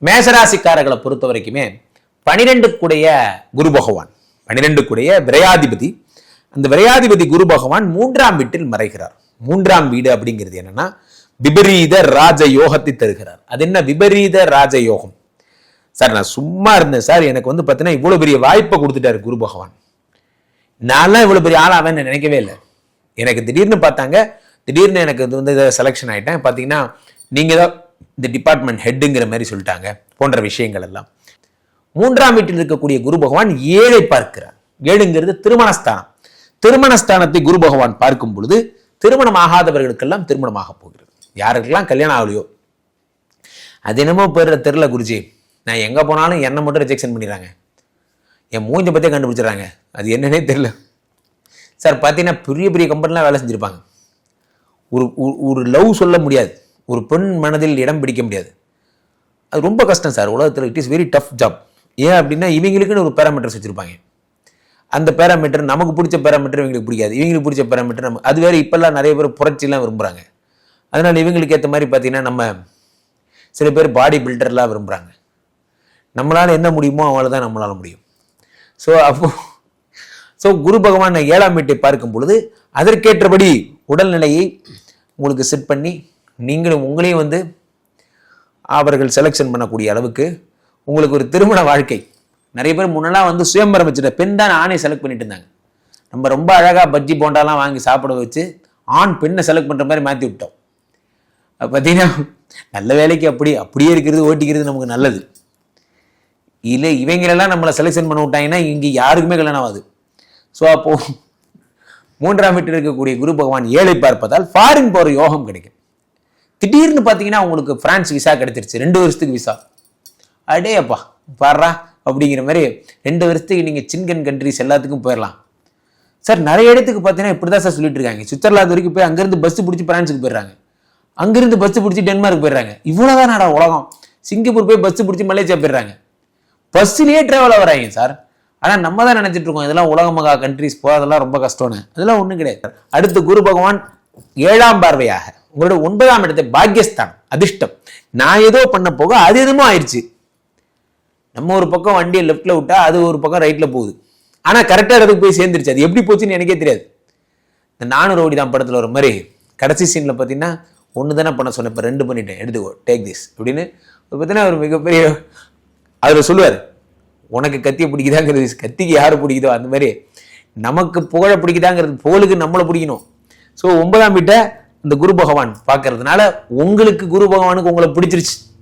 மேசராசிக்காரர்களை பொறுத்த வரைக்குமே 12 குரு பகவான், 12 விரையாதிபதி. அந்த விரையாதிபதி குரு பகவான் 3ஆம் வீட்டில் மறைகிறார். 3ஆம் வீடு அப்படிங்கிறது என்னன்னா விபரீத ராஜ யோகத்தை தருகிறார். அது என்ன விபரீத ராஜ யோகம்? சார் நான் சும்மா இருந்தேன் சார், எனக்கு பார்த்தீங்கன்னா இவ்வளவு பெரிய வாய்ப்பை கொடுத்துட்டாரு குரு பகவான். நான்லாம் இவ்வளவு பெரிய ஆளாவேன் நினைக்கவே இல்லை. எனக்கு திடீர்னு பார்த்தாங்க, திடீர்னு எனக்கு செலெக்ஷன் ஆயிட்டேன். பார்த்தீங்கன்னா நீங்க தான் இந்த டிபார்ட்மெண்ட் ஹெட்டுங்கிற மாதிரி சொல்லிட்டாங்க போன்ற விஷயங்கள் எல்லாம். 3ஆம் வீட்டில் இருக்கக்கூடிய குரு பகவான் 7ஐ பார்க்கிறார். 7ங்கிறது திருமணஸ்தானம். திருமணஸ்தானத்தை குரு பகவான் பார்க்கும் பொழுது திருமணம் ஆகாதவர்களுக்கெல்லாம் திருமணமாக போகிறது. யாருக்கெல்லாம் கல்யாணம் ஆகலையோ அது என்னமோ பேர் தெரியல குருஜி, நான் எங்க போனாலும் என்னை மட்டும் ரிஜெக்ஷன் பண்ணிடுறாங்க, என் மூஞ்ச பத்தியே கண்டுபிடிச்சிடறாங்க, அது என்னன்னே தெரியல சார். பார்த்தீங்கன்னா பெரிய பெரிய கம்பெனிலாம் வேலை செஞ்சிருப்பாங்க. ஒரு லவ் சொல்ல முடியாது, ஒரு பெண் மனதில் இடம் பிடிக்க முடியாது. அது ரொம்ப கஷ்டம் சார் உலகத்தில். It is very tough job. ஏன் அப்படின்னா இவங்களுக்குன்னு ஒரு பேராமீட்டர்ஸ் வச்சிருப்பாங்க. அந்த பேராமீட்டர் நமக்கு பிடிச்ச பேராமீட்டர் இவங்களுக்கு பிடிக்காது, இவங்களுக்கு பிடிச்ச பேராமீட்டர் நம்ம. அது வேறு இப்பெல்லாம் நிறைய பேர் புரட்சிலாம் விரும்புகிறாங்க. அதனால் இவங்களுக்கு ஏற்ற மாதிரி பார்த்தீங்கன்னா நம்ம சில பேர் பாடி பில்டர்லாம் விரும்புகிறாங்க. நம்மளால் என்ன முடியுமோ அவளை தான் நம்மளால் முடியும். ஸோ குரு பகவான் 7ஆம் வீட்டை பார்க்கும் பொழுது அதற்கேற்றபடி உடல்நிலையை உங்களுக்கு செட் பண்ணி நீங்களும் உங்களையும் அவர்கள் செலெக்ஷன் பண்ணக்கூடிய அளவுக்கு உங்களுக்கு ஒரு திருமண வாழ்க்கை. நிறைய பேர் முன்னெல்லாம் சுயம்பரம் வச்சுட்ட பெண் தான் ஆணை செலக்ட் பண்ணிட்டு இருந்தாங்க. நம்ம ரொம்ப அழகாக பஜ்ஜி போண்டாலாம் வாங்கி சாப்பிட வச்சு ஆண் பெண்ணை செலக்ட் பண்ணுற மாதிரி மாற்றி விட்டோம். பார்த்தீங்கன்னா நல்ல வேலைக்கு அப்படியே இருக்கிறது, ஓட்டிக்கிறது நமக்கு நல்லது இல்லை. இவங்களெல்லாம் நம்மளை செலெக்ஷன் பண்ண விட்டாங்கன்னா இங்கே யாருக்குமே கல்யாணம் ஆகாது. ஸோ அப்போ 3ஆம் வீட்டில் இருக்கக்கூடிய குரு பகவான் 7ஐ பார்ப்பதால் ஃபாரின் போகிற யோகம் கிடைக்கும். திடீர்னு பார்த்தீங்கன்னா உங்களுக்கு பிரான்ஸ் விசா கிடைச்சிருச்சு, 2 வருஷத்துக்கு விசா. அடே அப்பா பாடுறா அப்படிங்கிற மாதிரி 2 வருஷத்துக்கு நீங்கள் சின்கன் கண்ட்ரிஸ் எல்லாத்துக்கும் போயிடலாம் சார். நிறைய இடத்துக்கு பார்த்தீங்கன்னா இப்படி தான் சார் சொல்லிட்டு இருக்காங்க. சுவிட்சர்லாந்து வரைக்கும் போய் அங்கேருந்து பஸ் பிடிச்சி பிரான்ஸுக்கு போயிடுறாங்க, அங்கிருந்து பஸ் பிடிச்சி டென்மார்க் போயிடுறாங்க. இவ்வளோதான் நாடா உலகம். சிங்கப்பூர் போய் பஸ் பிடிச்சி மலேசியா போயிடுறாங்க. பஸ்ஸிலேயே டிராவல் ஆகிறாங்க சார். ஆனால் நம்ம தான் நினைச்சிட்டு இருக்கோம் இதெல்லாம் உலக மகா கண்ட்ரிஸ் போகிறதெல்லாம் ரொம்ப கஷ்டம்னு. அதெல்லாம் ஒன்றும் கிடையாது. அடுத்து குரு பகவான் 7ஆம் பார்வையாக உங்களோட 9ஆம் இடத்தை பாக்கியஸ்தானம், அதிர்ஷ்டம். நான் ஏதோ பண்ண போக அது எதுமோ ஆயிடுச்சு. நம்ம ஒரு பக்கம் வண்டியை லெஃப்ட்ல விட்டா அது ஒரு பக்கம் ரைட்ல போகுது. ஆனால் கரெக்டாக இடத்துக்கு போய் சேர்ந்துருச்சு. அது எப்படி போச்சுன்னு எனக்கே தெரியாது. இந்த 400 கோடி தான் படத்தில் ஒரு மாதிரி கடைசி சீனில் பார்த்தீங்கன்னா 1 தானே பண்ண சொன்னேன், இப்போ 2 பண்ணிட்டேன், எடுத்துக்கோ டேக் திஸ் அப்படின்னு பார்த்தீங்கன்னா ஒரு மிகப்பெரிய அதில் சொல்லுவார், உனக்கு கத்தியை பிடிக்குதாங்கிறது கத்திக்கு யாரை பிடிக்குதோ அந்த மாதிரி நமக்கு புகழ பிடிக்குதாங்கிறது புகழுக்கு நம்மளை பிடிக்கணும். ஸோ 9ஆம் வீட்டை இந்த குரு பகவான் பார்க்கறதுனால உங்களுக்கு குரு பகவானுக்கு உங்களை பிடிச்சிருச்சு.